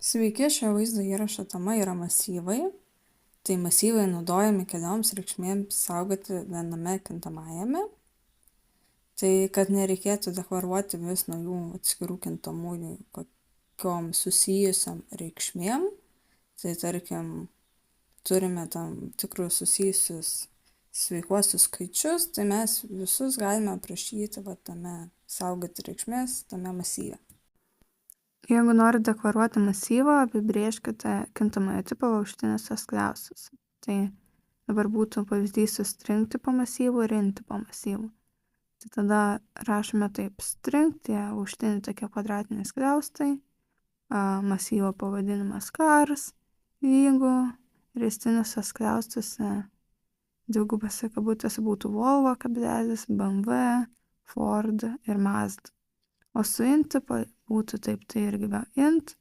Sveiki, šio vaizdo įrašo tema yra masyvai. Tai masyvai naudojami kelioms reikšmėms saugoti viename kintamajame. Tai kad nereikėtų deklaruoti vis naujų atskirų kintamųjų kokiom susijusiam reikšmėm. Tai tarkim, turime tam tikrus susijusius sveikuosius skaičius, tai mes visus galime aprašyti tame saugoti reikšmės, tame masyve. Jeigu norite deklaruoti masyvą, apibrėžkite kintamojo tipo aukštinius skliausus. Tai dabar būtų pavyzdys su string tipo masyvu ir int tipo masyvu. Tai tada rašome taip: string, tie aukštiniai tokie kvadratiniai skliaustai, masyvo pavadinimas cars, jeigu ristiniuose skliaustuose dvigubose kabutėse būtų Volvo kablelis, BMW, Ford ir Mazda. O su int tipo būtų taip, tai irgi int